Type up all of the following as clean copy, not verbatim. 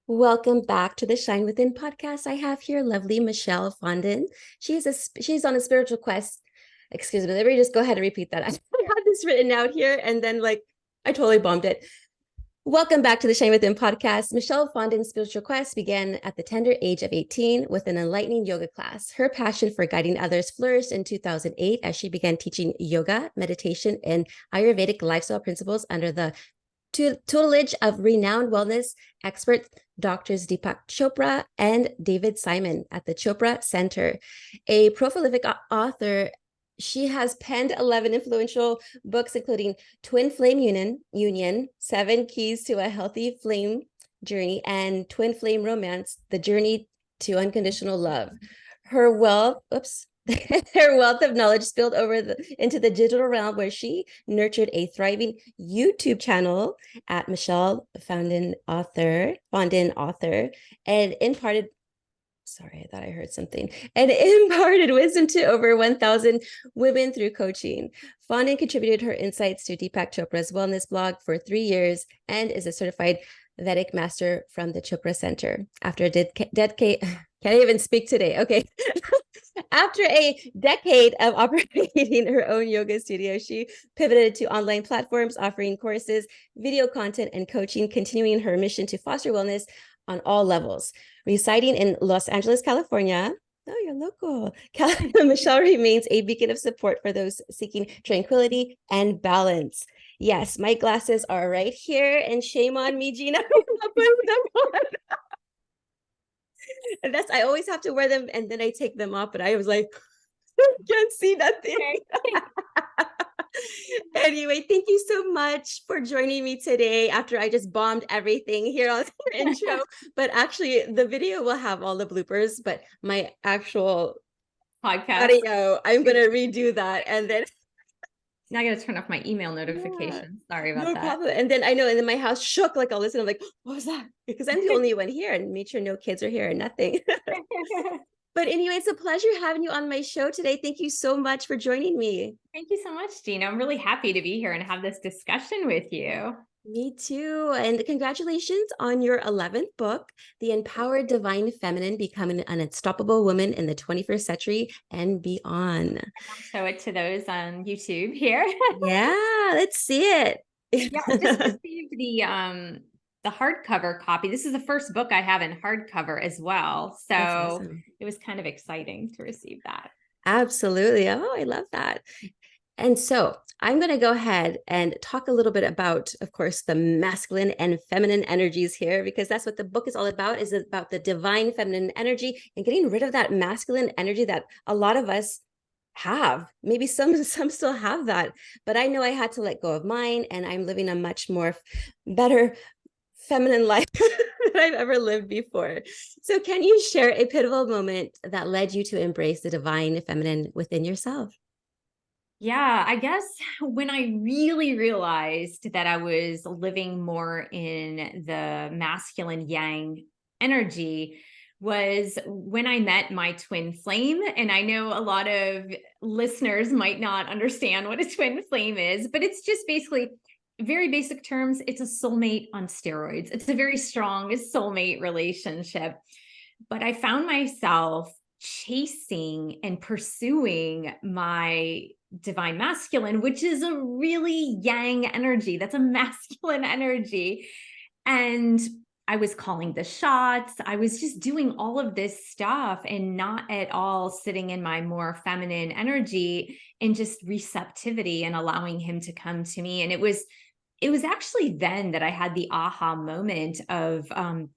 Welcome back to the Shine Within podcast. I have here lovely Michelle Fondin. She's on a spiritual quest. Excuse me, let me just go ahead and repeat that. I had this written out here and then I totally bombed it. Welcome back to the Shine Within podcast. Michelle Fondin's spiritual quest began at the tender age of 18 with an enlightening yoga class. Her passion for guiding others flourished in 2008 as she began teaching yoga, meditation, and Ayurvedic lifestyle principles under the tutelage of renowned wellness experts Doctors Deepak Chopra and David Simon at the Chopra Center. A prolific author, she has penned 11 influential books, including Twin Flame Union, 7 Keys to a Healthy Flame Journey, and Twin Flame Romance, The Journey to Unconditional Love. Her wealth of knowledge spilled over into the digital realm, where she nurtured a thriving YouTube channel at Michelle Fondin author, and imparted wisdom to over 1,000 women through coaching. Fondin contributed her insights to Deepak Chopra's wellness blog for 3 years and is a certified Vedic Master from the Chopra Center. After a decade, can't even speak today. Okay. After a decade of operating her own yoga studio, she pivoted to online platforms, offering courses, video content, and coaching, continuing her mission to foster wellness on all levels. Residing in Los Angeles, California, oh, you're local. Michelle remains a beacon of support for those seeking tranquility and balance. Yes, my glasses are right here, and shame on me, Gina. And I always have to wear them and then I take them off, but I was like, can't see nothing. Anyway, thank you so much for joining me today after I just bombed everything here on the intro. But actually, the video will have all the bloopers, but my actual podcast audio, I'm going to redo that. And then now I got to turn off my email notifications. Yeah. Sorry about that. No problem. And then I know, and then my house shook, like I'll listen. I'm like, what was that? Because I'm the only one here, and made sure no kids are here or nothing. But anyway, it's a pleasure having you on my show today. Thank you so much for joining me. Thank you so much, Gina. I'm really happy to be here and have this discussion with you. Me too. And congratulations on your 11th book, The Empowered Divine Feminine, Becoming an Unstoppable Woman in the 21st Century and Beyond. I'll show it to those on YouTube here. Yeah, let's see it. Yeah, I just received the hardcover copy. This is the first book I have in hardcover as well. So awesome. It was kind of exciting to receive that. Absolutely. Oh, I love that. And so I'm going to go ahead and talk a little bit about, of course, the masculine and feminine energies here, because that's what the book is all about, is about the divine feminine energy and getting rid of that masculine energy that a lot of us have. Maybe some still have that, but I know I had to let go of mine, and I'm living a much more better feminine life than I've ever lived before. So can you share a pivotal moment that led you to embrace the divine feminine within yourself? Yeah, I guess when I really realized that I was living more in the masculine yang energy was when I met my twin flame. And I know a lot of listeners might not understand what a twin flame is, but it's just basically, very basic terms, it's a soulmate on steroids. It's a very strong soulmate relationship. But I found myself chasing and pursuing my divine masculine, which is a really yang energy. That's a masculine energy. And I was calling the shots. I was just doing all of this stuff and not at all sitting in my more feminine energy and just receptivity and allowing him to come to me. And it was actually then that I had the aha moment of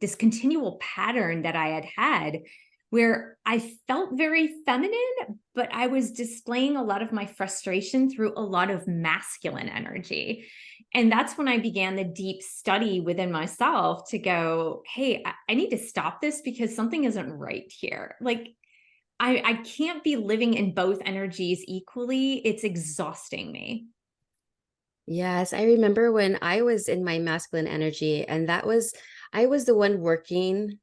this continual pattern that I had where I felt very feminine, but I was displaying a lot of my frustration through a lot of masculine energy. And that's when I began the deep study within myself to go, hey, I need to stop this because something isn't right here. Like, I can't be living in both energies equally. It's exhausting me. Yes, I remember when I was in my masculine energy, and I was the one working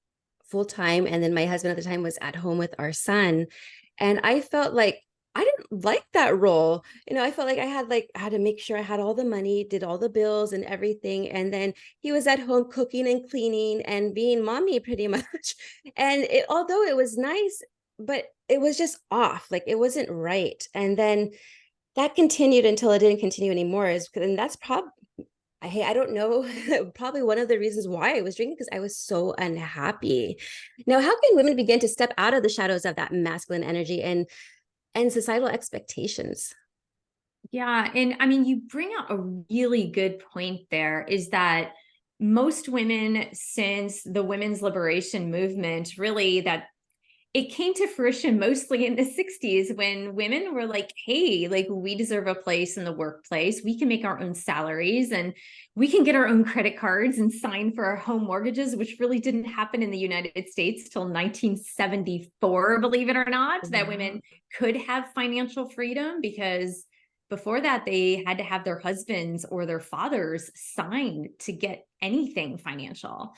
full time. And then my husband at the time was at home with our son. And I felt like I didn't like that role. I felt like I had to make sure I had all the money, did all the bills and everything. And then he was at home cooking and cleaning and being mommy pretty much. And although it was nice, but it was just off. Like it wasn't right. And then that continued until it didn't continue anymore. And that's probably, hey, I don't know, probably one of the reasons why I was drinking, because I was so unhappy. Now, how can women begin to step out of the shadows of that masculine energy and societal expectations? Yeah. And I mean, you bring out a really good point there, is that most women, since the women's liberation movement, really, that it came to fruition mostly in the 60s, when women were like, hey, like, we deserve a place in the workplace. We can make our own salaries, and we can get our own credit cards and sign for our home mortgages, which really didn't happen in the United States till 1974, believe it or not, that women could have financial freedom, because before that, they had to have their husbands or their fathers sign to get anything financial.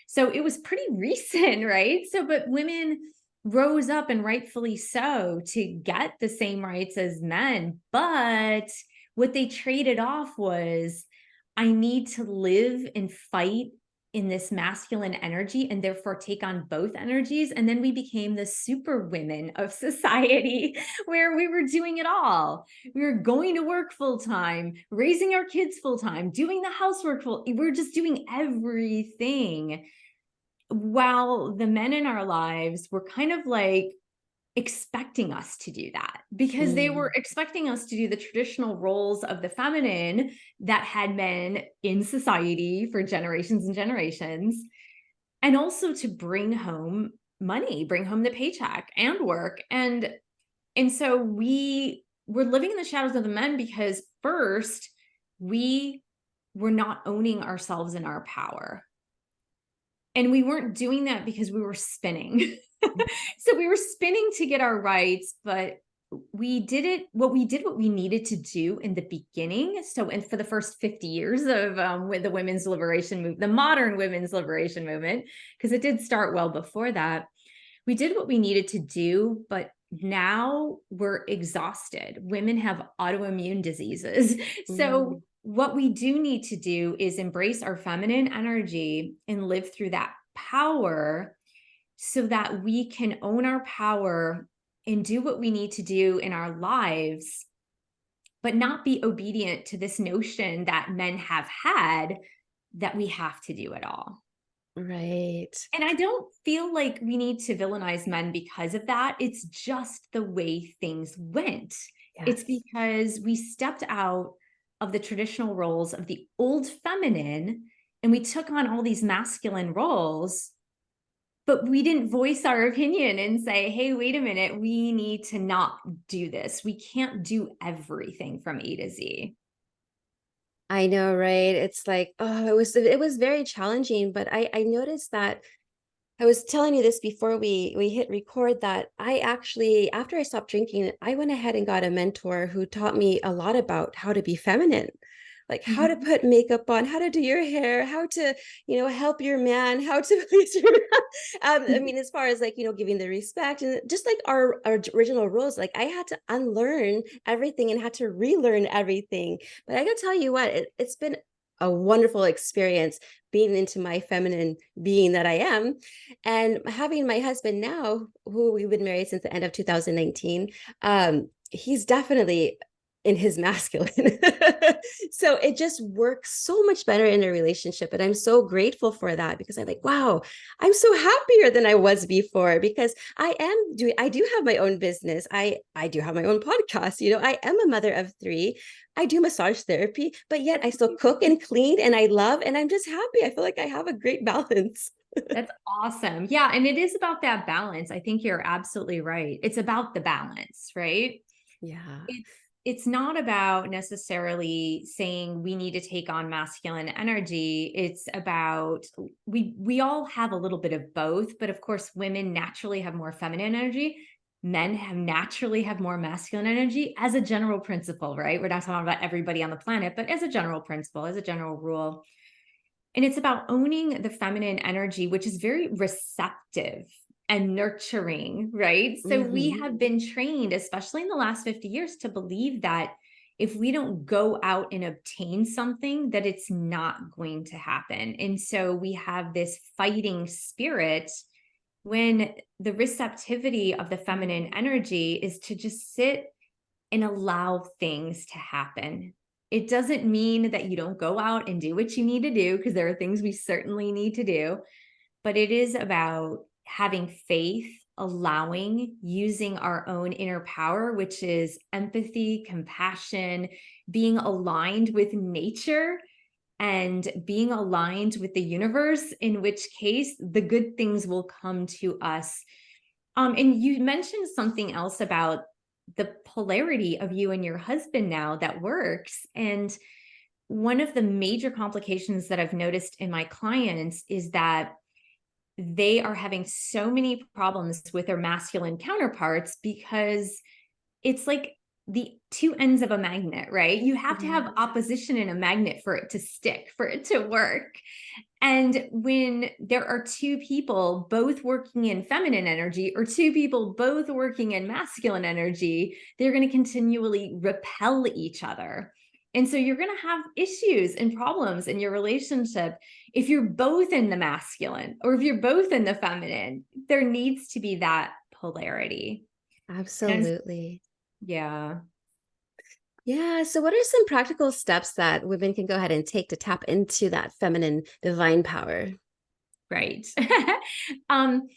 So it was pretty recent, right? So, but women rose up, and rightfully so, to get the same rights as men. But what they traded off was, I need to live and fight in this masculine energy, and therefore take on both energies. And then we became the super women of society, where we were doing it all. We were going to work full time, raising our kids full time, doing the housework we're just doing everything, while the men in our lives were kind of like expecting us to do that, because they were expecting us to do the traditional roles of the feminine that had been in society for generations and generations, and also to bring home money, bring home the paycheck and work. And so we were living in the shadows of the men, because first, we were not owning ourselves in our power. And we weren't doing that because we were spinning. So we were spinning to get our rights, but we did what we needed to do in the beginning. So, and for the first 50 years of with the women's liberation movement, the modern women's liberation movement, because it did start well before that, we did what we needed to do, but now we're exhausted. Women have autoimmune diseases. So what we do need to do is embrace our feminine energy and live through that power, so that we can own our power and do what we need to do in our lives, but not be obedient to this notion that men have had, that we have to do it all. Right. And I don't feel like we need to villainize men because of that. It's just the way things went. It's Yes. because we stepped out of the traditional roles of the old feminine, and we took on all these masculine roles, but we didn't voice our opinion and say, hey, wait a minute, we need to not do this. We can't do everything from A to Z. I know, right? It's like, oh, it was very challenging, but I noticed that I was telling you this before we hit record, that I actually, after I stopped drinking, I went ahead and got a mentor who taught me a lot about how to be feminine, like how to Mhm. put makeup on, how to do your hair, how to, help your man, how to please your man. I mean, as far as like, giving the respect, and just like our original rules, like I had to unlearn everything and had to relearn everything. But I gotta tell you what, it's been a wonderful experience being into my feminine being that I am, and having my husband now, who we've been married since the end of 2019. He's definitely in his masculine. So it just works so much better in a relationship. And I'm so grateful for that, because I'm like, wow, I'm so happier than I was before, because I do have my own business. I do have my own podcast. I am a mother of three. I do massage therapy, but yet I still cook and clean, and I love, and I'm just happy. I feel like I have a great balance. That's awesome. Yeah. And it is about that balance. I think you're absolutely right. It's about the balance, right? Yeah. It's not about necessarily saying we need to take on masculine energy. It's about, we all have a little bit of both, but of course women naturally have more feminine energy. Men naturally have more masculine energy, as a general principle, right? We're not talking about everybody on the planet, but as a general principle, as a general rule. And it's about owning the feminine energy, which is very receptive and nurturing, right? So we have been trained, especially in the last 50 years, to believe that if we don't go out and obtain something, that it's not going to happen. And so we have this fighting spirit, when the receptivity of the feminine energy is to just sit and allow things to happen. It doesn't mean that you don't go out and do what you need to do, because there are things we certainly need to do, but it is about having faith, allowing, using our own inner power, which is empathy, compassion, being aligned with nature and being aligned with the universe, in which case the good things will come to us. And you mentioned something else about the polarity of you and your husband now that works. And one of the major complications that I've noticed in my clients is that they are having so many problems with their masculine counterparts, because it's like the two ends of a magnet, right? You have to have opposition in a magnet for it to stick, for it to work. And when there are two people both working in feminine energy, or two people both working in masculine energy, they're going to continually repel each other. And so you're going to have issues and problems in your relationship if you're both in the masculine, or if you're both in the feminine. There needs to be that polarity. Absolutely. Yeah. Yeah. So, what are some practical steps that women can go ahead and take to tap into that feminine divine power? Right. um,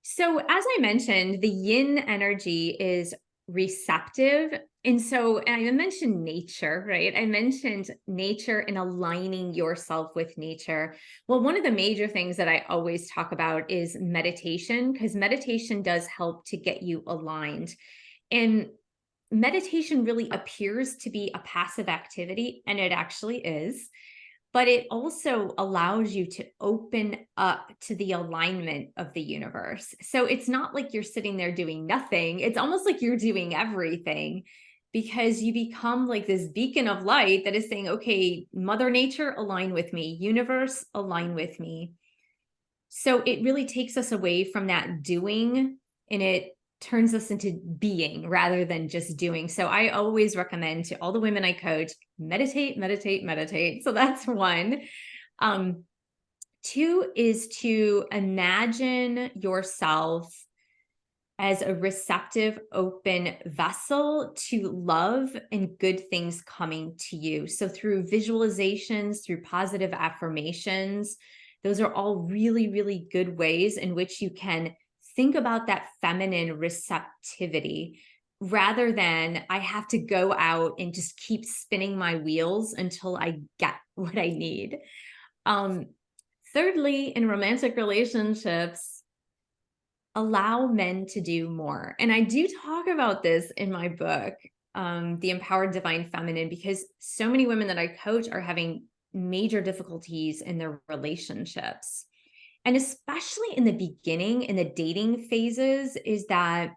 so as I mentioned, the yin energy is receptive. And so and I mentioned nature, right? I mentioned nature and aligning yourself with nature. Well, one of the major things that I always talk about is meditation, because meditation does help to get you aligned. And meditation really appears to be a passive activity, and it actually is, but it also allows you to open up to the alignment of the universe. So it's not like you're sitting there doing nothing. It's almost like you're doing everything, because you become like this beacon of light that is saying, okay, Mother Nature, align with me. Universe, align with me. So it really takes us away from that doing, and it turns us into being rather than just doing. So I always recommend to all the women I coach, meditate, meditate, meditate. So that's one. Two is to imagine yourself as a receptive, open vessel to love and good things coming to you. So through visualizations, through positive affirmations, those are all really, really good ways in which you can think about that feminine receptivity, rather than I have to go out and just keep spinning my wheels until I get what I need. Thirdly, in romantic relationships, allow men to do more. And I do talk about this in my book, The Empowered Divine Feminine, because so many women that I coach are having major difficulties in their relationships. And especially in the beginning, in the dating phases, is that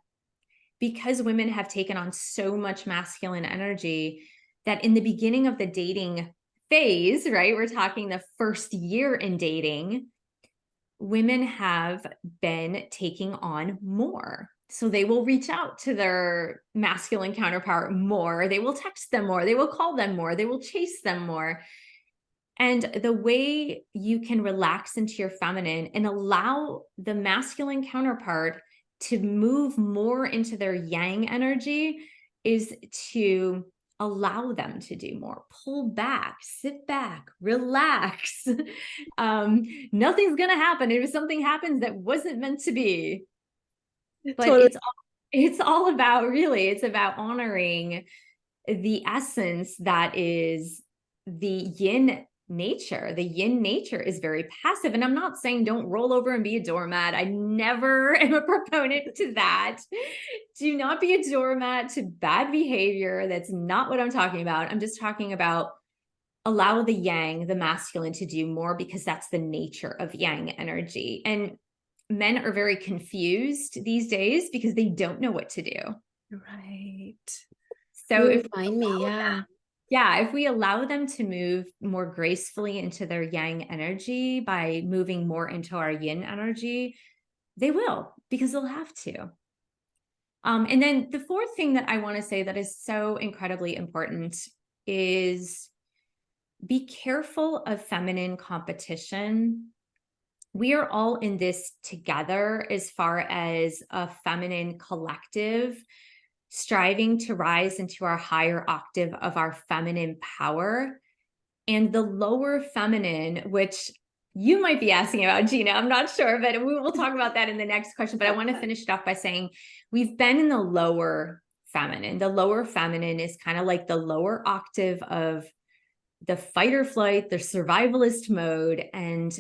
because women have taken on so much masculine energy, that in the beginning of the dating phase, right, we're talking the first year in dating, women have been taking on more. So they will reach out to their masculine counterpart more. They will text them more. They will call them more. They will chase them more. And the way you can relax into your feminine and allow the masculine counterpart to move more into their yang energy is to allow them to do more. Pull back, sit back, relax. Nothing's going to happen if something happens that wasn't meant to be. But Totally. it's all about, really, it's about honoring the essence that is the yin nature. The yin nature is very passive. And I'm not saying don't roll over and be a doormat. I never am a proponent to that. Do not be a doormat to bad behavior. That's not what I'm talking about. I'm just talking about allow the yang, the masculine, to do more, because that's the nature of yang energy. And men are very confused these days because they don't know what to do. Right. So You remind me, yeah. if we allow them to move more gracefully into their yang energy by moving more into our yin energy, They will, because they'll have to. And then the fourth thing that I want to say that is so incredibly important is be careful of feminine competition. We are all in this together as far as a feminine collective, striving to rise into our higher octave of our feminine power. And the lower feminine, which you might be asking about, Gina, I'm not sure, but we will talk about that in the next question. But I want to finish it off by saying we've been in the lower feminine. The lower feminine is kind of like the lower octave of the fight or flight, the survivalist mode. And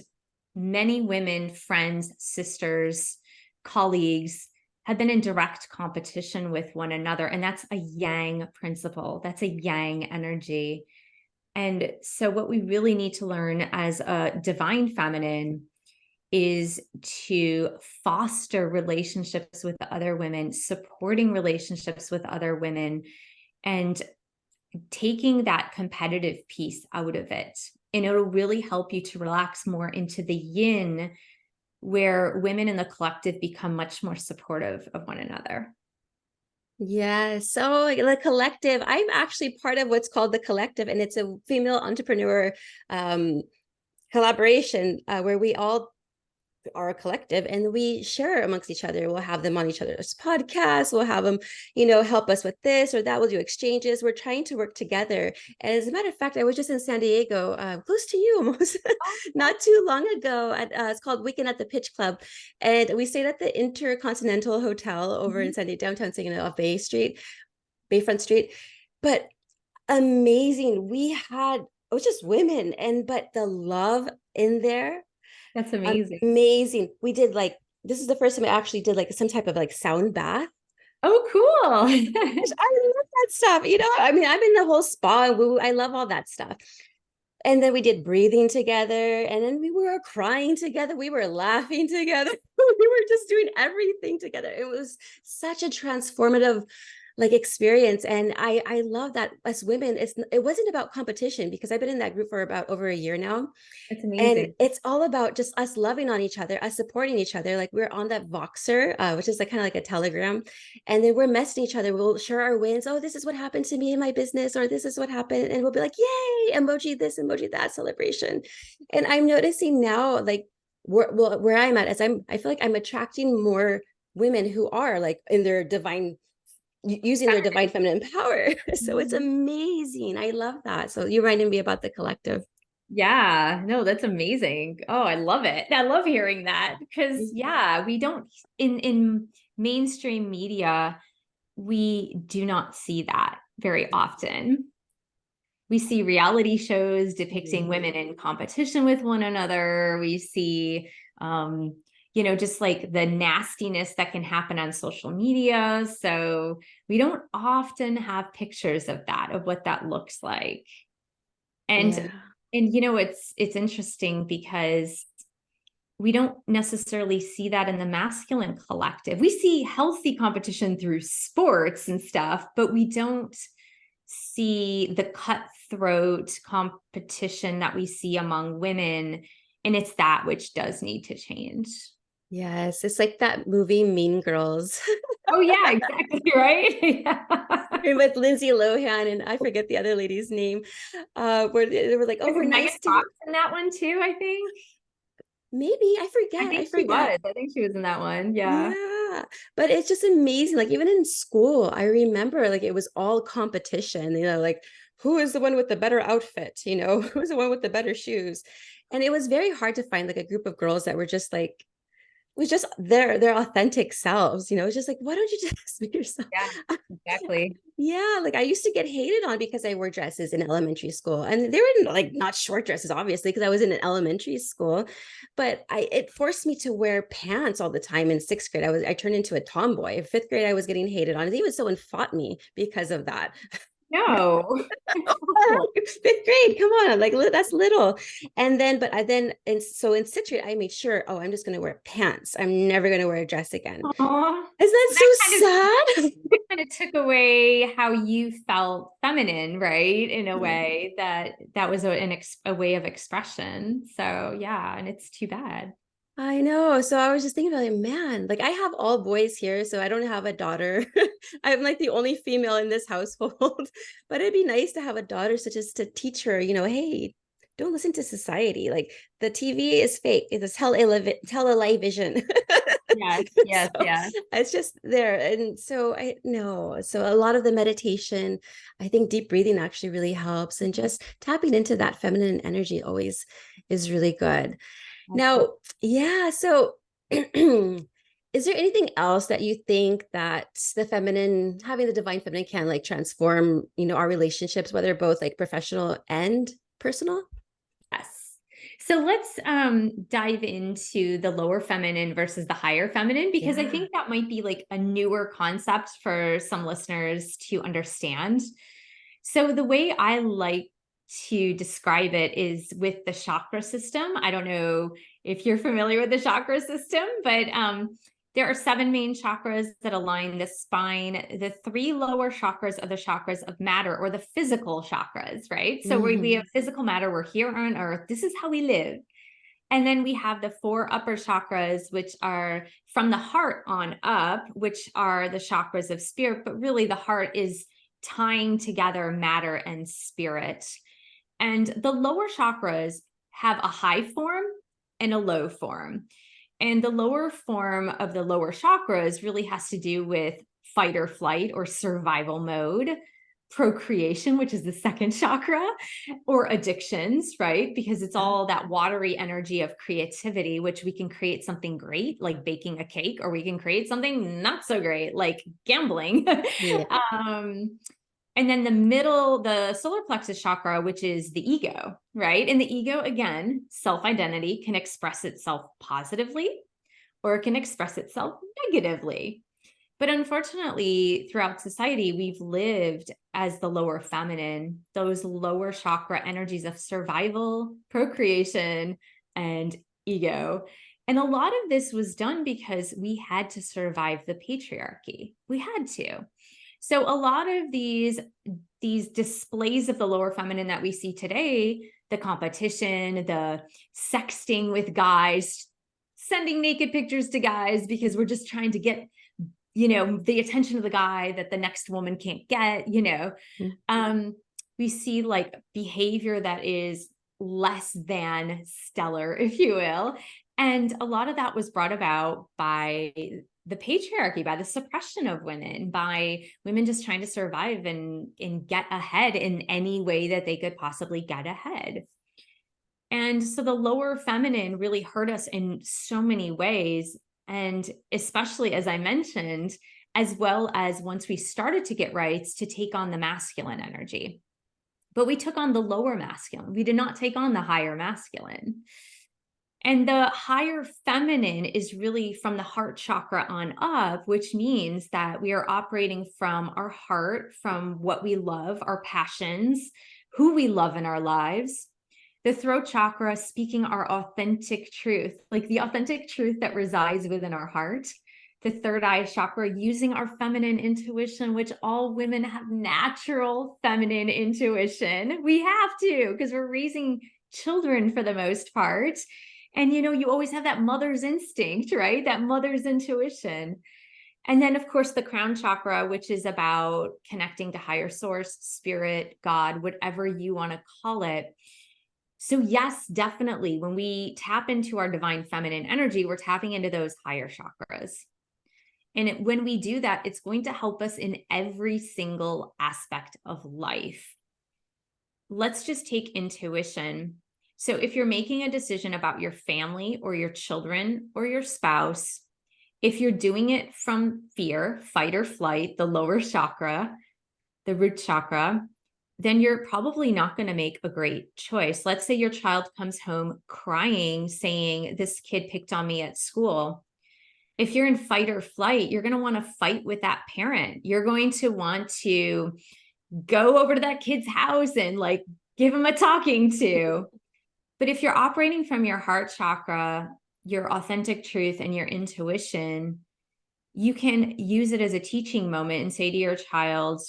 many women, friends, sisters, colleagues have been in direct competition with one another. And that's a yang principle. That's a yang energy. And so what we really need to learn as a divine feminine is to foster relationships with other women, supporting relationships with other women, and taking that competitive piece out of it. And it'll really help you to relax more into the yin, where women in the collective become much more supportive of one another. Yeah, so the collective, I'm actually part of what's called the collective, and it's a female entrepreneur collaboration where we all are a collective and we share amongst each other. We'll have them on each other's podcasts. We'll have them, help us with this or that. We'll do exchanges. We're trying to work together. And as a matter of fact, I was just in San Diego, close to you almost, not too long ago. It's called Weekend at the Pitch Club. And we stayed at the Intercontinental Hotel over in San Diego, downtown San Diego, off Bayfront Street. But amazing. It was just women, but the love in there, That's amazing. amazing. We did this is the first time I actually did some type of sound bath. Oh, cool. I love that stuff. I'm in the whole spa. I love all that stuff. And then we did breathing together, and then we were crying together. We were laughing together. We were just doing everything together. It was such a transformative experience. And I love that as women, it wasn't about competition, because I've been in that group for about over a year now. That's And amazing. it's all about just us loving on each other, us supporting each other. Like we're on that Voxer, which is kind of like a Telegram. And then we're messaging each other. We'll share our wins. Oh, this is what happened to me in my business, or this is what happened. And we'll be like, yay, emoji this, emoji that, celebration. And I'm noticing now, where I'm at, I feel like I'm attracting more women who are in their divine, using their divine feminine power. So it's amazing. I love that. So you reminded me about the collective. Yeah, no, that's amazing. Oh, I love it. I love hearing that because we don't in mainstream media, we do not see that very often. We see reality shows depicting women in competition with one another. We see just the nastiness that can happen on social media. So we don't often have pictures of that, of what that looks like. And it's interesting because we don't necessarily see that in the masculine collective. We see healthy competition through sports and stuff, but we don't see the cutthroat competition that we see among women. And it's that which does need to change. Yes, it's like that movie Mean Girls. Oh yeah, exactly, right? Yeah. With Lindsay Lohan and I forget the other lady's name, where they were like, "Oh, we're nice to you." In that one too, I think. Maybe I forget. I think she was in that one. Yeah. Yeah, but it's just amazing. Like even in school, I remember it was all competition. Who is the one with the better outfit? Who's the one with the better shoes? And it was very hard to find a group of girls that were just was just their authentic selves. It's just why don't you just be yourself? Yeah, exactly. Yeah, I used to get hated on because I wore dresses in elementary school, and they were not short dresses, obviously, because I was in an elementary school, but it forced me to wear pants all the time. In sixth grade, I turned into a tomboy. In fifth grade, I was getting hated on. Even someone fought me because of that. No. Fifth grade, come on, that's little. And then, so in sixth grade, I made sure, oh, I'm just going to wear pants. I'm never going to wear a dress again. Aww. Isn't that so sad? It kind of took away how you felt feminine, right? In a way that was a way of expression. So yeah, and it's too bad. I know. So I was just thinking about like, man, like I have all boys here, so I don't have a daughter. I'm like the only female in this household, but it'd be nice to have a daughter, so just to teach her, hey, don't listen to society. Like the TV is fake. It's television. Yes, yes, So yes. it's just there. And so I know. So a lot of the meditation, I think deep breathing actually really helps. And just tapping into that feminine energy always is really good. Absolutely. Now, yeah, so is there anything else that you think that the feminine, having the divine feminine can like transform, our relationships, whether both like professional and personal? Yes. So let's dive into the lower feminine versus the higher feminine, because I Yeah. think that might be like a newer concept for some listeners to understand. So the way I like to describe it is with the chakra system. I don't know if you're familiar with the chakra system, but there are 7 main chakras that align the spine. The 3 lower chakras are the chakras of matter, or the physical chakras, right? So we have Mhm. physical matter. We're here on earth. This is how we live. And then we have the 4 upper chakras, which are from the heart on up, which are the chakras of spirit. But really, the heart is tying together matter and spirit. And the lower chakras have a high form and a low form. And the lower form of the lower chakras really has to do with fight or flight or survival mode, procreation, which is the second chakra, or addictions, right? Because it's Yeah. all that watery energy of creativity, which we can create something great, like baking a cake, or we can create something not so great, like gambling. Yeah. um, and then the middle, the solar plexus chakra, which is the ego, right? And the ego, again, self identity can express itself positively or it can express itself negatively. But unfortunately, throughout society, we've lived as the lower feminine, those lower chakra energies of survival, procreation, and ego. And a lot of this was done because we had to survive the patriarchy. We had to. So a lot of these displays of the lower feminine that we see today, the competition, the sexting with guys, sending naked pictures to guys because we're just trying to get the attention of the guy that the next woman can't get, Mhm. we see like behavior that is less than stellar, if you will. And a lot of that was brought about by the patriarchy, by the suppression of women, by women just trying to survive and get ahead in any way that they could possibly get ahead. And so the lower feminine really hurt us in so many ways. And especially, as I mentioned, as well as once we started to get rights to take on the masculine energy. But we took on the lower masculine. We did not take on the higher masculine. And the higher feminine is really from the heart chakra on up, which means that we are operating from our heart, from what we love, our passions, who we love in our lives. The throat chakra, speaking our authentic truth, like the authentic truth that resides within our heart. The third eye chakra, using our feminine intuition, which all women have natural feminine intuition. We have to, because we're raising children for the most part. And you always have that mother's instinct, right? That mother's intuition. And then, of course, the crown chakra, which is about connecting to higher source, spirit, God, whatever you want to call it. So, yes, definitely, when we tap into our divine feminine energy, we're tapping into those higher chakras. And when we do that, it's going to help us in every single aspect of life. Let's just take intuition. So, if you're making a decision about your family or your children or your spouse, if you're doing it from fear, fight or flight, the lower chakra, the root chakra, then you're probably not going to make a great choice. Let's say your child comes home crying, saying, "This kid picked on me at school." If you're in fight or flight, you're going to want to fight with that parent. You're going to want to go over to that kid's house and like give him a talking to. But if you're operating from your heart chakra, your authentic truth, and your intuition, you can use it as a teaching moment and say to your child,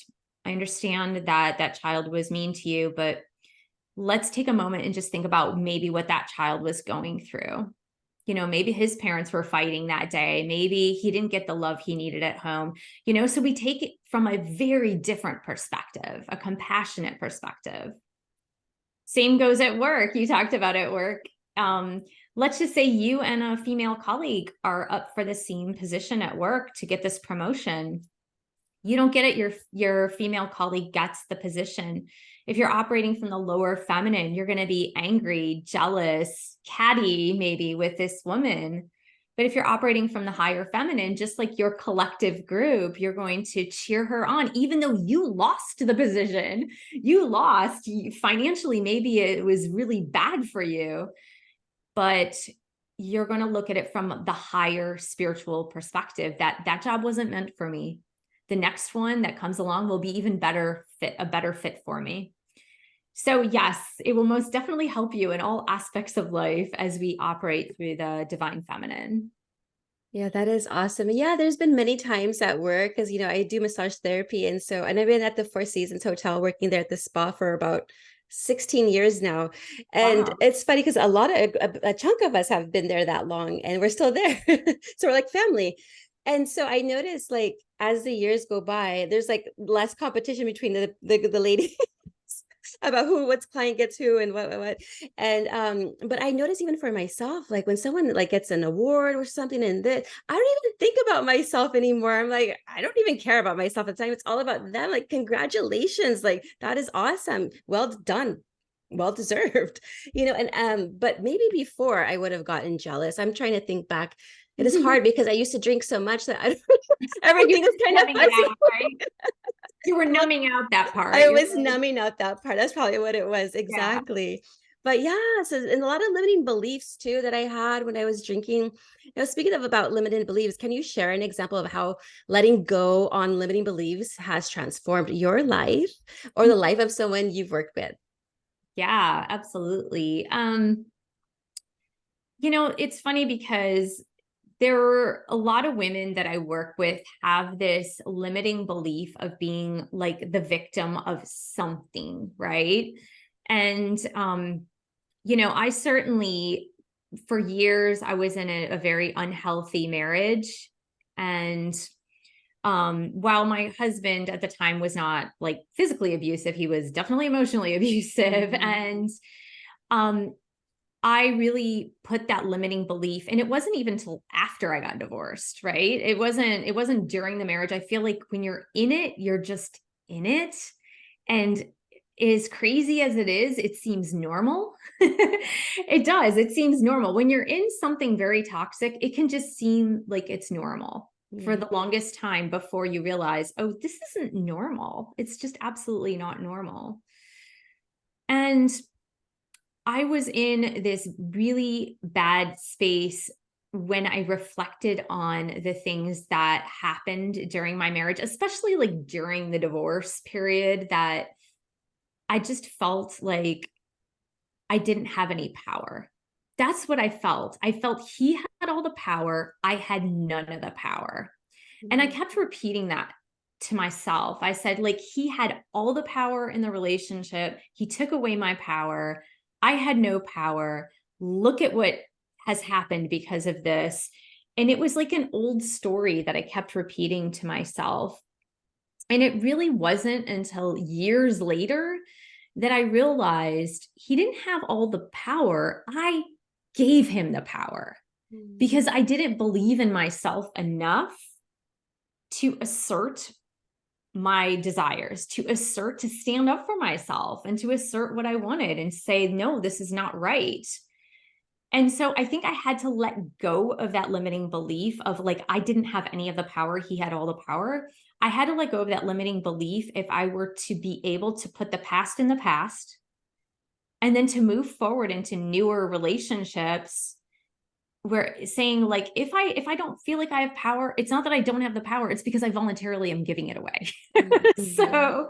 "I understand that that child was mean to you, but let's take a moment and just think about maybe what that child was going through." maybe his parents were fighting that day. Maybe he didn't get the love he needed at home, so we take it from a very different perspective, a compassionate perspective. Same goes at work. You talked about at work. Let's just say you and a female colleague are up for the same position at work to get this promotion. You don't get it. Your female colleague gets the position. If you're operating from the lower feminine, you're going to be angry, jealous, catty, maybe with this woman. But if you're operating from the higher feminine, just like your collective group, you're going to cheer her on, even though you lost the position. You lost financially. Maybe it was really bad for you, but you're going to look at it from the higher spiritual perspective that job wasn't meant for me. The next one that comes along will be even better fit, a better fit for me. So yes, it will most definitely help you in all aspects of life as we operate through the divine feminine. Yeah, that is awesome. Yeah, there's been many times at work because, I do massage therapy. And I've been at the Four Seasons Hotel working there at the spa for about 16 years now. And Wow. it's funny because a chunk of us have been there that long and we're still there. So we're like family. And so I noticed like as the years go by, there's like less competition between the ladies about which client gets who and what. And but I notice even for myself, like when someone like gets an award or something, and this, I don't even think about myself anymore. I'm like, I don't even care about myself at the time. It's all about them. Like, congratulations, like that is awesome. Well done. Well deserved, and but maybe before I would have gotten jealous. I'm trying to think back. It is hard because I used to drink so much that I don't everything is kind of Numbing it fuzzy. out, right? You were numbing out that part. I was numbing out that part. That's probably what it was. Yeah. Exactly. But yeah, so and a lot of limiting beliefs too that I had when I was drinking. Speaking of about limiting beliefs, can you share an example of how letting go on limiting beliefs has transformed your life or the life of someone you've worked with? Yeah, absolutely. It's funny because there are a lot of women that I work with have this limiting belief of being like the victim of something, right? And I certainly, for years, I was in a very unhealthy marriage. And while my husband at the time was not like physically abusive, he was definitely emotionally abusive. Mhm. And um, I really put that limiting belief, and it wasn't even till after I got divorced, right? It wasn't during the marriage. I feel like when you're in it, you're just in it. And as crazy as it is, it seems normal. It does. It seems normal. When you're in something very toxic, it can just seem like it's normal for the longest time before you realize, oh, this isn't normal. It's just absolutely not normal. And I was in this really bad space when I reflected on the things that happened during my marriage, especially like during the divorce period, that I just felt like I didn't have any power. That's what I felt. I felt he had all the power. I had none of the power. And I kept repeating that to myself. I said, like, he had all the power in the relationship. He took away my power. I had no power. Look at what has happened because of this. And it was like an old story that I kept repeating to myself. And it really wasn't until years later that I realized he didn't have all the power. I gave him the power because I didn't believe in myself enough to assert my desires, to stand up for myself and to assert what I wanted and say, no, this is not right. And so I think I had to let go of that limiting belief of like, I didn't have any of the power. He had all the power. I had to let go of that limiting belief if I were to be able to put the past in the past and then to move forward into newer relationships where saying like, if I don't feel like I have power, it's not that I don't have the power. It's because I voluntarily am giving it away. So,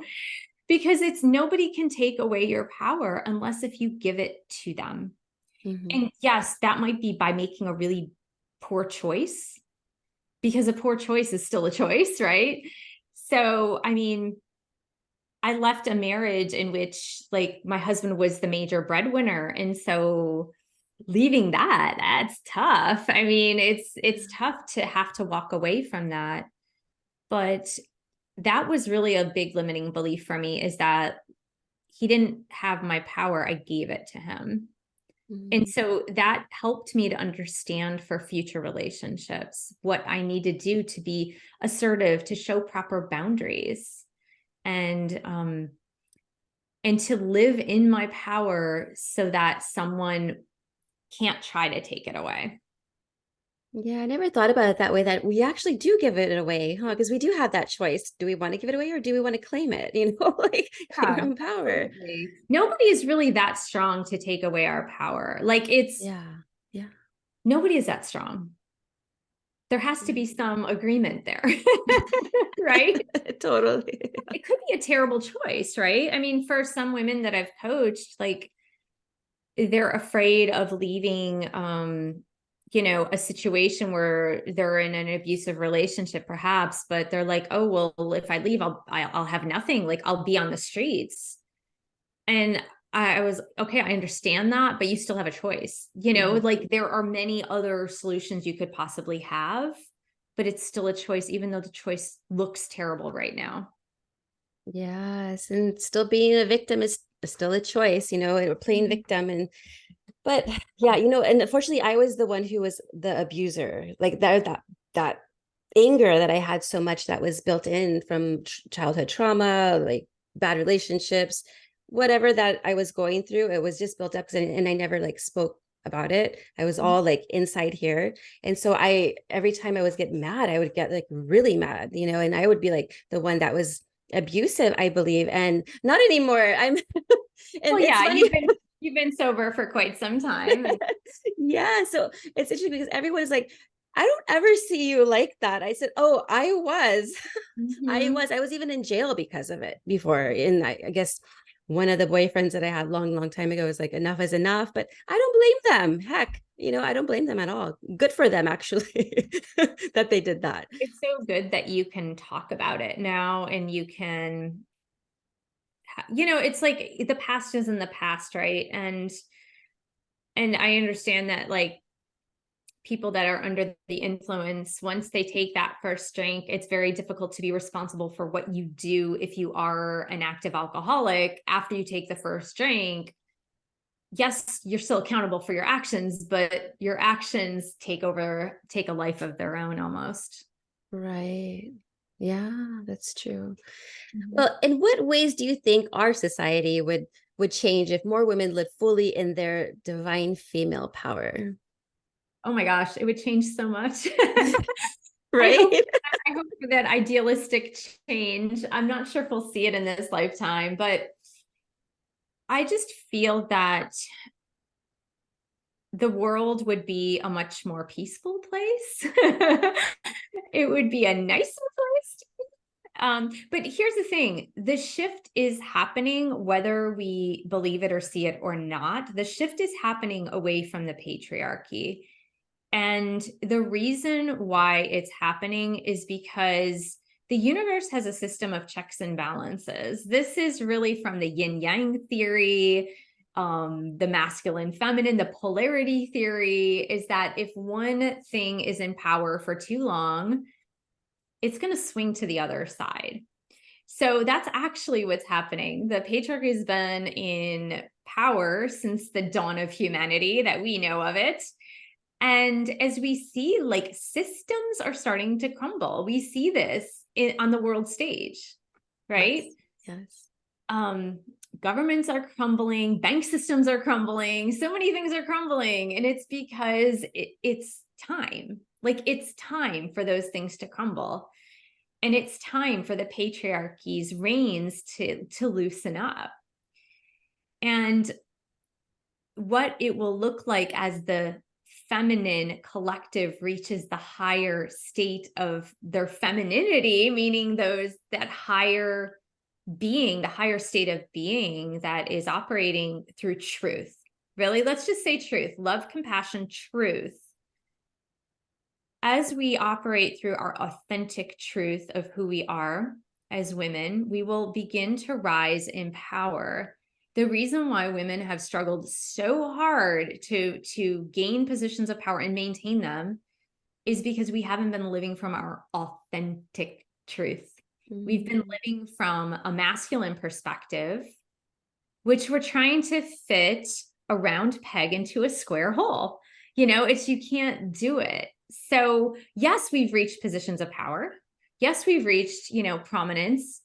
because it's nobody can take away your power unless if you give it to them. And yes, that might be by making a really poor choice, because a poor choice is still a choice, right? So, I mean, I left a marriage in which like my husband was the major breadwinner. And so leaving that's tough. I mean, it's tough to have to walk away from that. But that was really a big limiting belief for me, is that he didn't have my power. I gave it to him. And Mm. so that helped me to understand for future relationships what I need to do to be assertive, to show proper boundaries, and to live in my power so that someone can't try to take it away. Yeah, I never thought about it that way, that we actually do give it away, huh? Because we do have that choice. Do we want to give it away or do we want to claim it? Like your Yeah, own power. absolutely. Nobody is really that strong to take away our power. Like, it's Yeah. Yeah. nobody is that strong. There has to be some agreement there, right? Totally. It could be a terrible choice, right? I mean, for some women that I've coached, like, they're afraid of leaving, a situation where they're in an abusive relationship, perhaps, but they're like, oh, well, if I leave, I'll have nothing. Like, I'll be on the streets. And I was, okay, I understand that, but you still have a choice. Mhm. Like, there are many other solutions you could possibly have, but it's still a choice, even though the choice looks terrible right now. Yes, and still being a victim is still a choice, we're playing Mhm. victim. But yeah, and unfortunately I was the one who was the abuser. Like that anger that I had so much, that was built in from childhood trauma, like bad relationships, whatever that I was going through, it was just built up, and I never like spoke about it. I was all like inside here. And so every time I was get mad, I would get like really mad, and I would be like the one that was abusive, I believe. And not anymore. I'm Well, and it's yeah, funny. you've been sober for quite some time. Yeah, so it's interesting because everyone's like, I don't ever see you like that. I said, oh, I was. Mhm. I was even in jail because of it before. And I guess one of the boyfriends that I had long, long time ago was like, enough is enough. But I don't blame them. Heck, I don't blame them at all. Good for them, actually, that they did that. It's so good that you can talk about it now, and you can, it's like the past is in the past, right? And I understand that, like, people that are under the influence, once they take that first drink, it's very difficult to be responsible for what you do if you are an active alcoholic after you take the first drink. Yes, you're still accountable for your actions, but your actions take a life of their own almost. Right. Yeah, that's true. Mhm. Well, in what ways do you think our society would change if more women lived fully in their divine female power? Oh my gosh, it would change so much. I Right? hope I hope for that idealistic change. I'm not sure if we'll see it in this lifetime, but I just feel that the world would be a much more peaceful place. It would be a nicer place. But here's the thing, the shift is happening whether we believe it or see it or not. The shift is happening away from the patriarchy. And the reason why it's happening is because the universe has a system of checks and balances. This is really from the yin yang theory, the masculine feminine, the polarity theory, is that if one thing is in power for too long, it's going to swing to the other side. So that's actually what's happening. The patriarchy has been in power since the dawn of humanity that we know of it. And as we see, like, systems are starting to crumble. We see this on the world stage, right? Yes. Yes. Um, Governments are crumbling, bank systems are crumbling, so many things are crumbling. And it's because it's time. Like, it's time for those things to crumble. And it's time for the patriarchy's reins to loosen up. And what it will look like as the feminine collective reaches the higher state of their femininity, meaning that higher being, the higher state of being that is operating through truth. Really, let's just say truth, love, compassion, truth. As we operate through our authentic truth of who we are as women, we will begin to rise in power The reason why women have struggled so hard to gain positions of power and maintain them is because we haven't been living from our authentic truth. We've been living from a masculine perspective, which we're trying to fit a round peg into a square hole. You know, you can't do it. So yes, we've reached positions of power. Yes, we've reached, prominence,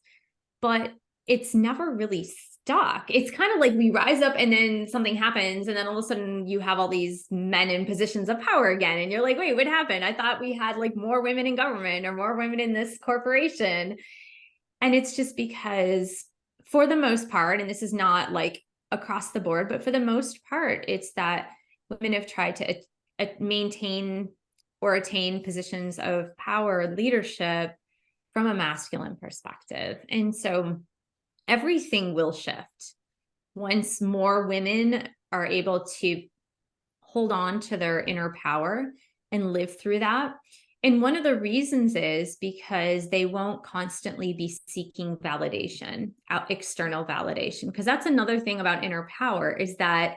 but it's never really stuck. It's kind of like we rise up and then something happens, and then all of a sudden you have all these men in positions of power again. And you're like, wait, what happened? I thought we had like more women in government or more women in this corporation. And it's just because for the most part, and this is not like across the board, but for the most part, it's that women have tried to maintain or attain positions of power and leadership from a masculine perspective. And so everything will shift once more women are able to hold on to their inner power and live through that. And one of the reasons is because they won't constantly be seeking validation, external validation. Because that's another thing about inner power, is that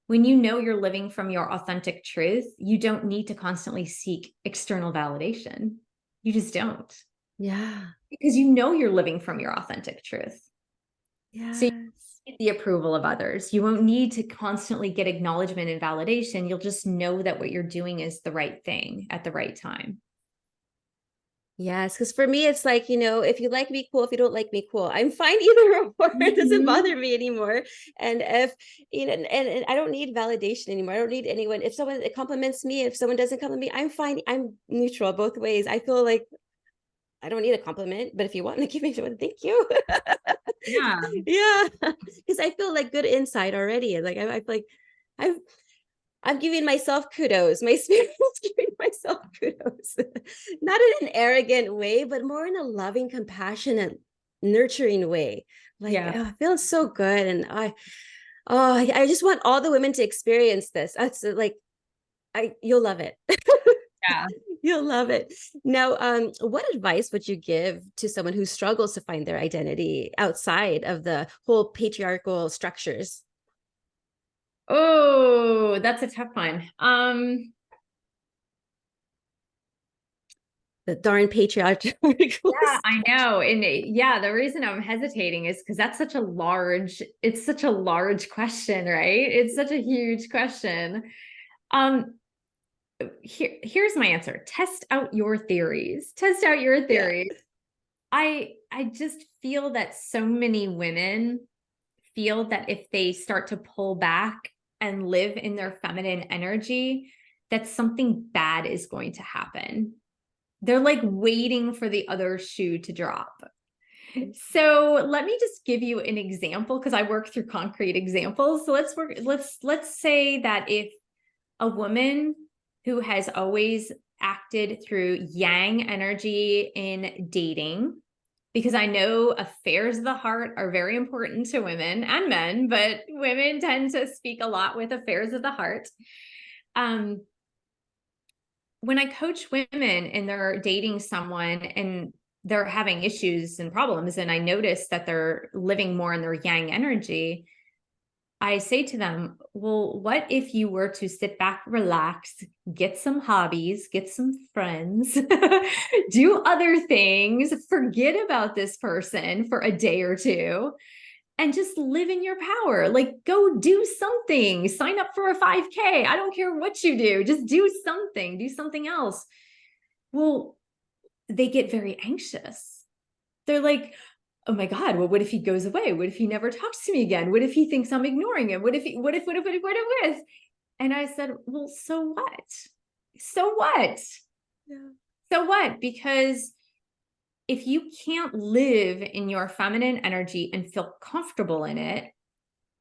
when you know you're living from your authentic truth, you don't need to constantly seek external validation. You just don't. Yeah. Because you know you're living from your authentic truth. Yes. So you need the approval of others. You won't need to constantly get acknowledgement and validation. You'll just know that what you're doing is the right thing at the right time. Yes, because for me, it's like, if you like me, cool. If you don't like me, cool. I'm fine either or. It doesn't bother me anymore. And if, and I don't need validation anymore. I don't need anyone. If someone compliments me, if someone doesn't compliment me, I'm fine. I'm neutral both ways. I feel like I don't need a compliment, but if you want to give me one, thank you. Yeah. Yeah. Because I feel like good inside already. Like I feel like I'm giving myself kudos. My spirit is giving myself kudos. Not in an arrogant way, but more in a loving, compassionate, nurturing way. Like, Yeah. it feels so good. And I just want all the women to experience this. That's like, you'll love it. Yeah. You'll love it. Now, what advice would you give to someone who struggles to find their identity outside of the whole patriarchal structures? Oh, that's a tough one. The darn patriarchal. Yeah, I know. And yeah, the reason I'm hesitating is because it's such a large question, right? It's such a huge question. Um, here's my answer. Test out your theories. Test out your Yeah. theories. I just feel that so many women feel that if they start to pull back and live in their feminine energy, that something bad is going to happen. They're like waiting for the other shoe to drop. So let me just give you an example, because I work through concrete examples. So let's say that if a woman who has always acted through yang energy in dating, because I know affairs of the heart are very important to women and men, but women tend to speak a lot with affairs of the heart. When I coach women and they're dating someone and they're having issues and problems, and I notice that they're living more in their yang energy, I say to them, well, what if you were to sit back, relax, get some hobbies, get some friends, do other things, forget about this person for a day or two, and just live in your power? Like, go do something, sign up for a 5K. I don't care what you do, just do something else. Well, they get very anxious. They're like, oh my God, well, what if he goes away? What if he never talks to me again? What if he thinks I'm ignoring him? What if? And I said, well, so what? So what? Yeah. So what? Because if you can't live in your feminine energy and feel comfortable in it,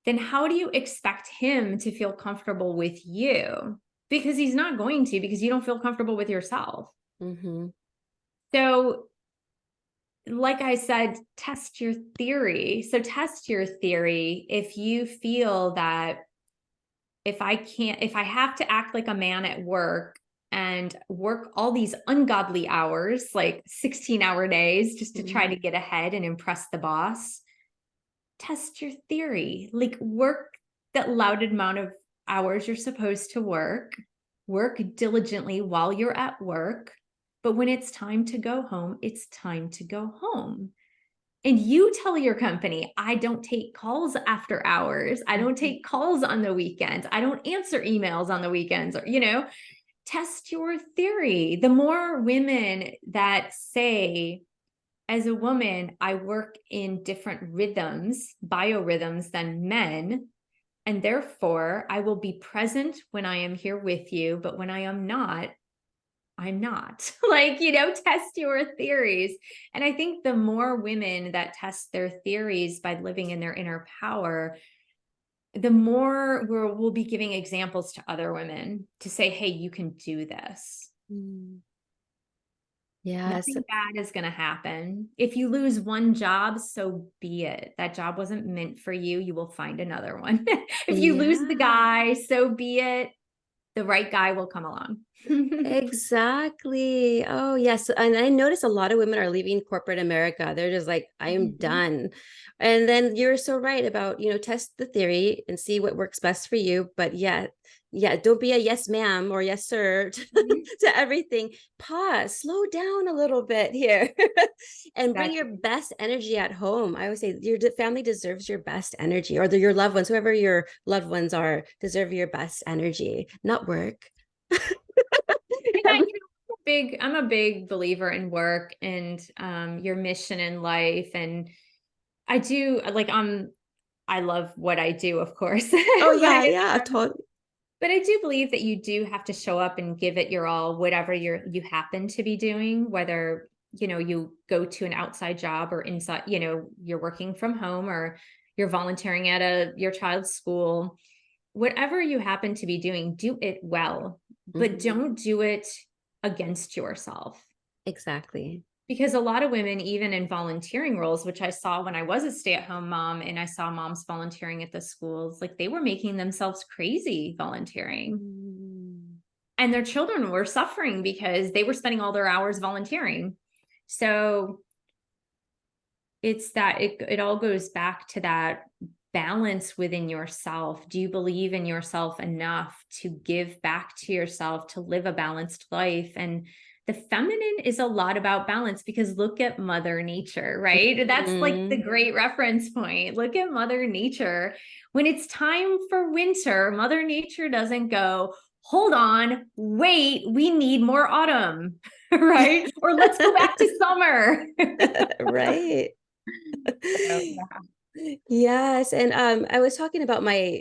then how do you expect him to feel comfortable with you? Because he's not going to, because you don't feel comfortable with yourself. Mm-hmm. So like I said, test your theory. So test your theory. If you feel that if I have to act like a man at work and work all these ungodly hours, like 16-hour days, just to try to get ahead and impress the boss, test your theory, like work that allotted amount of hours you're supposed to work diligently while you're at work. But when it's time to go home, it's time to go home. And you tell your company, I don't take calls after hours. I don't take calls on the weekends. I don't answer emails on the weekends, or, test your theory. The more women that say, as a woman, I work in different rhythms, biorhythms than men, and therefore I will be present when I am here with you, but when I am not, I'm not. Like, test your theories. And I think the more women that test their theories by living in their inner power, the more we'll be giving examples to other women to say, hey, you can do this. Yes. Nothing bad is going to happen. If you lose one job, so be it. That job wasn't meant for you. You will find another one. If you lose the guy, so be it. The right guy will come along. Exactly. Oh, yes. And I notice a lot of women are leaving corporate America. They're just like, I am done. And then you're so right about, test the theory and see what works best for you. But yeah, don't be a yes, ma'am, or yes, sir to everything. Pause, slow down a little bit here and bring your best energy at home. I always say your family deserves your best energy, or your loved ones, whoever your loved ones are, deserve your best energy, not work. I'm a big believer in work and your mission in life. And I do I love what I do, of course. Oh yeah, but, yeah, totally. but I do believe that you do have to show up and give it your all, whatever you happen to be doing, whether, you go to an outside job or inside, you're working from home or you're volunteering at your child's school, whatever you happen to be doing, do it well, but don't do it against yourself. Exactly. Because a lot of women, even in volunteering roles, which I saw when I was a stay-at-home mom and I saw moms volunteering at the schools, like they were making themselves crazy volunteering. And their children were suffering because they were spending all their hours volunteering. So it's that it all goes back to that balance within yourself. Do you believe in yourself enough to give back to yourself, to live a balanced life? And the feminine is a lot about balance, because look at Mother Nature, right? That's like the great reference point. Look at Mother Nature. When it's time for winter, Mother Nature doesn't go, hold on, wait, we need more autumn, right? Or let's go back to summer. Right. So, Yes, and I was talking about my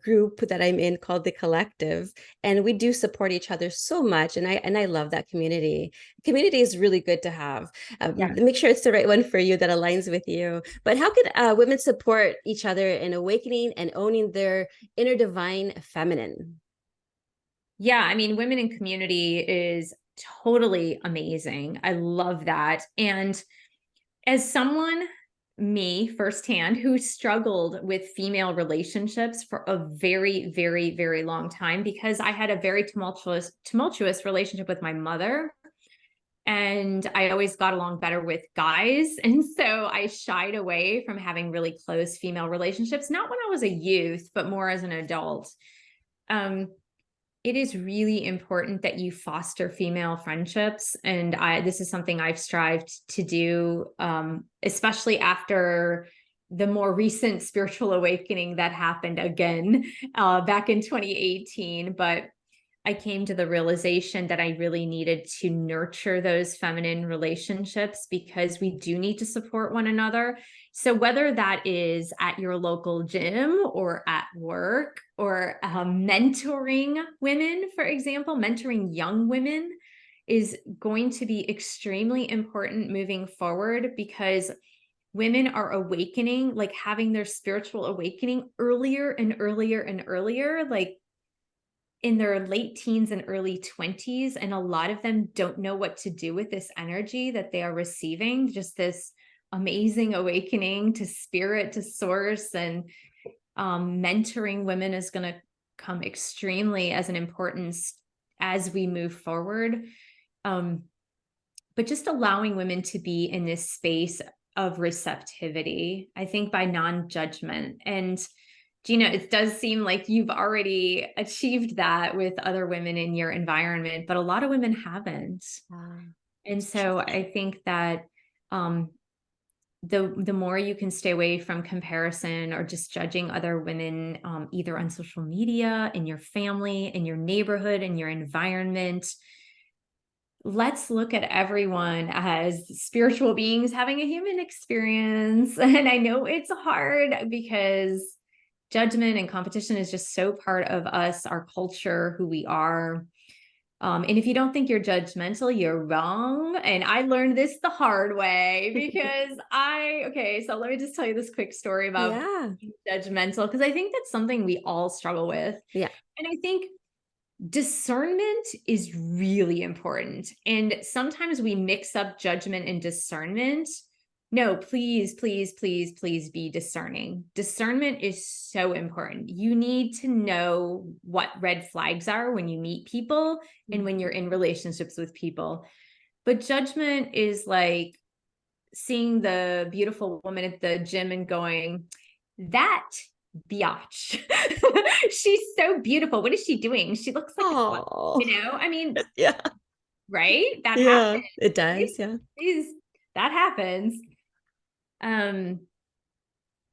group that I'm in called the Collective, and we do support each other so much, and I love that community. Community is really good to have. Make sure it's the right one for you that aligns with you. But how could women support each other in awakening and owning their inner divine feminine? yeah, I mean, women in community is totally amazing. I love that. And as someone, me firsthand, who struggled with female relationships for a very, very, very long time, because I had a very tumultuous relationship with my mother. And I always got along better with guys. And so I shied away from having really close female relationships, not when I was a youth, but more as an adult. It is really important that you foster female friendships. And this is something I've strived to do, especially after the more recent spiritual awakening that happened again back in 2018. But I came to the realization that I really needed to nurture those feminine relationships, because we do need to support one another. So whether that is at your local gym or at work, or mentoring women, for example, mentoring young women is going to be extremely important moving forward, because women are awakening, like having their spiritual awakening earlier and earlier and earlier, like in their late teens and early 20s. And a lot of them don't know what to do with this energy that they are receiving, just this amazing awakening to spirit, to source. And mentoring women is going to come extremely as an importance as we move forward. But just allowing women to be in this space of receptivity, I think by non-judgment. And Gina, it does seem like you've already achieved that with other women in your environment, but a lot of women haven't. And so I think that the more you can stay away from comparison or just judging other women, either on social media, in your family, in your neighborhood, in your environment, let's look at everyone as spiritual beings having a human experience. And I know it's hard because judgment and competition is just so part of us, our culture, who we are. And if you don't think you're judgmental, you're wrong. And I learned this the hard way because so let me just tell you this quick story about being judgmental, because I think that's something we all struggle with. Yeah. And I think discernment is really important. And sometimes we mix up judgment and discernment. No, please, please, please, please be discerning. Discernment is so important. You need to know what red flags are when you meet people and when you're in relationships with people. But judgment is like seeing the beautiful woman at the gym and going, that biatch. She's so beautiful. What is she doing? She looks like a slut, I mean, yeah, right? That happens. It does. Yeah. That happens.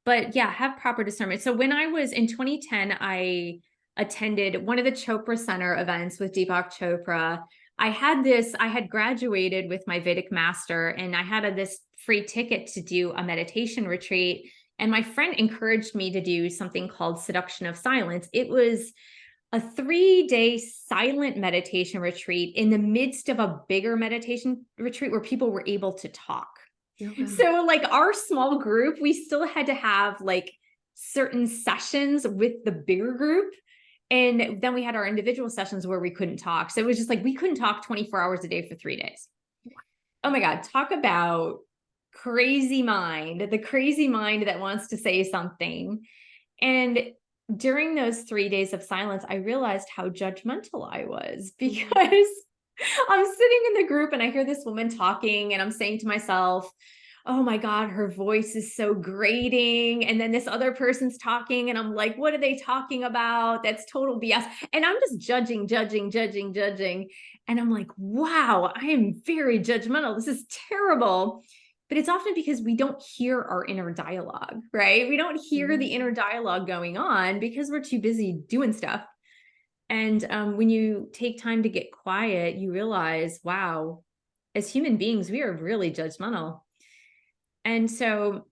But yeah, have proper discernment. So when I was in 2010, I attended one of the Chopra Center events with Deepak Chopra. I had graduated with my Vedic Master, and I had this free ticket to do a meditation retreat. And my friend encouraged me to do something called Seduction of Silence. It was a 3-day silent meditation retreat in the midst of a bigger meditation retreat where people were able to talk. Okay. So like our small group, we still had to have like certain sessions with the bigger group. And then we had our individual sessions where we couldn't talk. So it was just like, we couldn't talk 24 hours a day for 3 days. Oh my God. Talk about crazy mind, the crazy mind that wants to say something. And during those 3 days of silence, I realized how judgmental I was, because I'm sitting in the group and I hear this woman talking and I'm saying to myself, oh my God, her voice is so grating. And then this other person's talking and I'm like, what are they talking about? That's total BS. And I'm just judging. And I'm like, wow, I am very judgmental. This is terrible. But it's often because we don't hear our inner dialogue, right? We don't hear the inner dialogue going on because we're too busy doing stuff. And when you take time to get quiet, you realize, wow, as human beings, we are really judgmental. And so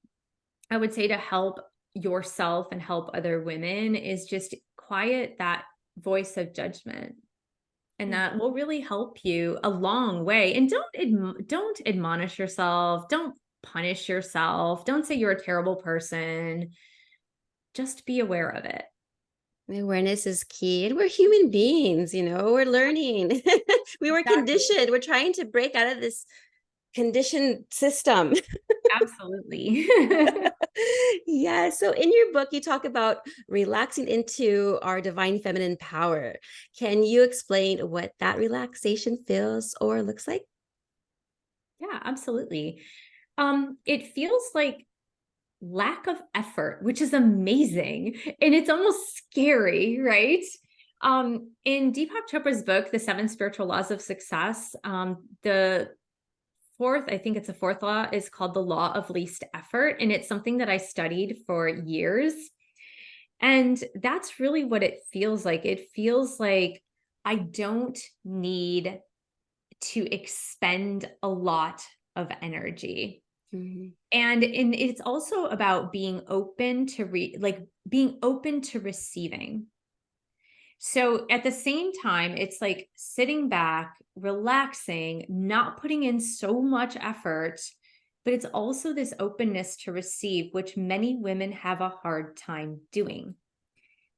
I would say to help yourself and help other women is just quiet that voice of judgment. And that will really help you a long way. And don't admonish yourself. Don't punish yourself. Don't say you're a terrible person. Just be aware of it. Awareness is key. And we're human beings, we're learning. We were conditioned. We're trying to break out of this conditioned system. Absolutely. Yeah. So in your book, you talk about relaxing into our divine feminine power. Can you explain what that relaxation feels or looks like? Yeah, absolutely. It feels like lack of effort, which is amazing. And it's almost scary, right? In Deepak Chopra's book, The 7 Spiritual Laws of Success, the fourth law is called the law of least effort. And it's something that I studied for years. And that's really what it feels like. It feels like I don't need to expend a lot of energy. Mm-hmm. And it's also about being open to being open to receiving. So at the same time, it's like sitting back, relaxing, not putting in so much effort, but it's also this openness to receive, which many women have a hard time doing.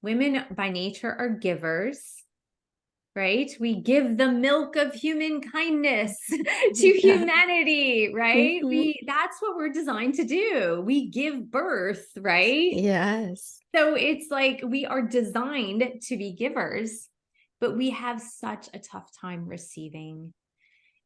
Women by nature are givers, right? We give the milk of human kindness to humanity, right? Mm-hmm. That's what we're designed to do. We give birth, right? Yes. So it's like we are designed to be givers, but we have such a tough time receiving.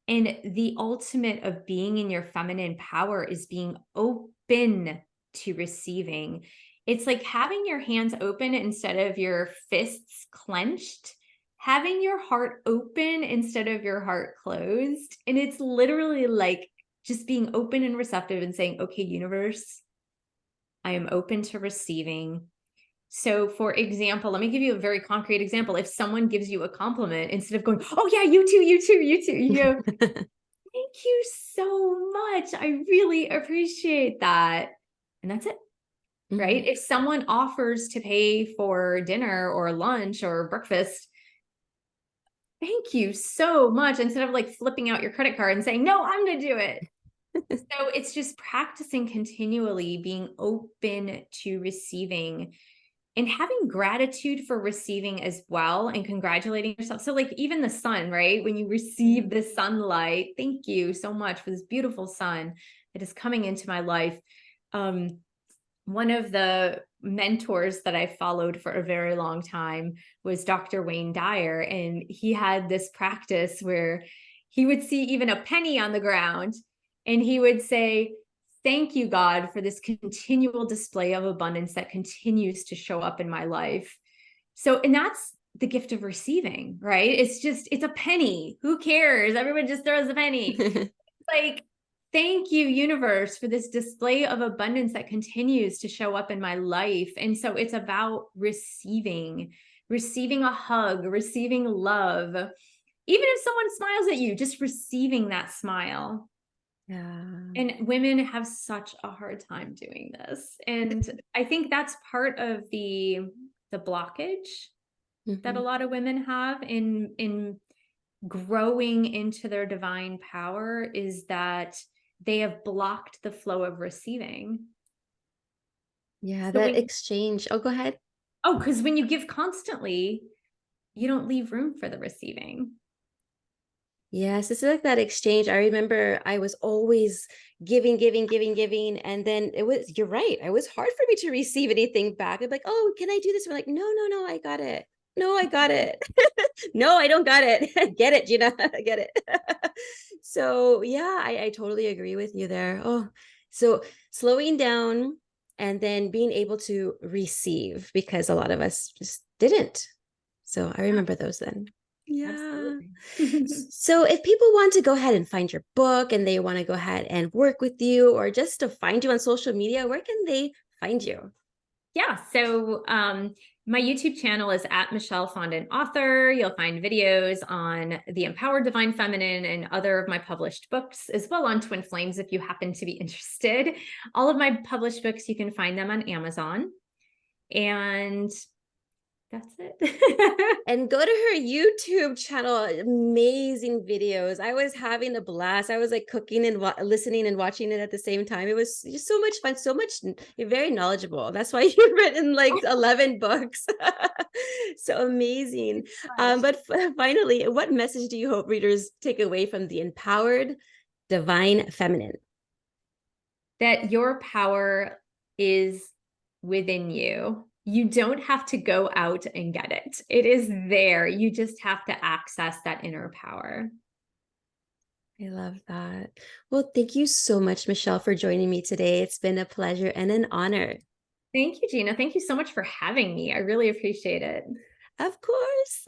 And the ultimate of being in your feminine power is being open to receiving. It's like having your hands open instead of your fists clenched, having your heart open instead of your heart closed. And it's literally like just being open and receptive and saying, okay, universe, I am open to receiving. So for example, let me give you a very concrete example. If someone gives you a compliment, instead of going, oh yeah, you too, you too, you too, you go, thank you so much. I really appreciate that. And that's it, right? Mhm. If someone offers to pay for dinner or lunch or breakfast, thank you so much. Instead of like flipping out your credit card and saying, no, I'm going to do it. So it's just practicing continually being open to receiving and having gratitude for receiving as well and congratulating yourself. So like even the sun, right? When you receive the sunlight, thank you so much for this beautiful sun that is coming into my life. One of the mentors that I followed for a very long time was Dr. Wayne Dyer. And he had this practice where he would see even a penny on the ground and he would say, thank you, God, for this continual display of abundance that continues to show up in my life. So, and that's the gift of receiving, right? It's a penny. Who cares? Everyone just throws a penny. Like, thank you, universe, for this display of abundance that continues to show up in my life. And so it's about receiving a hug, receiving love. Even if someone smiles at you, just receiving that smile. Yeah. And women have such a hard time doing this. And I think that's part of the blockage that a Mhm. lot of women have in growing into their divine power, is that they have blocked the flow of receiving. Yeah, So that exchange. Oh, go ahead. because when you give constantly, you don't leave room for the receiving. Yes, it's like that exchange. I remember I was always giving, giving, giving, giving. And then you're right. It was hard for me to receive anything back. I'm like, oh, can I do this? I'm like, no, no, no, I got it. No, I got it. No, I don't got it. Get it, Gina. Get it. So yeah, I totally agree with you there. Oh, so slowing down and then being able to receive, because a lot of us just didn't. So I remember those then. Yeah. Absolutely. So if people want to go ahead and find your book and they want to go ahead and work with you or just to find you on social media, where can they find you? Yeah. So my YouTube channel is at Michelle Fondin Author. You'll find videos on the Empowered Divine Feminine and other of my published books, as well on Twin Flames if you happen to be interested. All of my published books, you can find them on Amazon. And that's it. And go to her YouTube channel. Amazing videos. I was having a blast. I was like cooking and listening and watching it at the same time. It was just so much fun, so much, you're very knowledgeable. That's why you've written like 11 books. So amazing. But finally, what message do you hope readers take away from the Empowered Divine Feminine? That your power is within you. You don't have to go out and get it. It is there. You just have to access that inner power. I love that. Well, thank you so much, Michelle, for joining me today. It's been a pleasure and an honor. Thank you, Gina. Thank you so much for having me. I really appreciate it. Of course.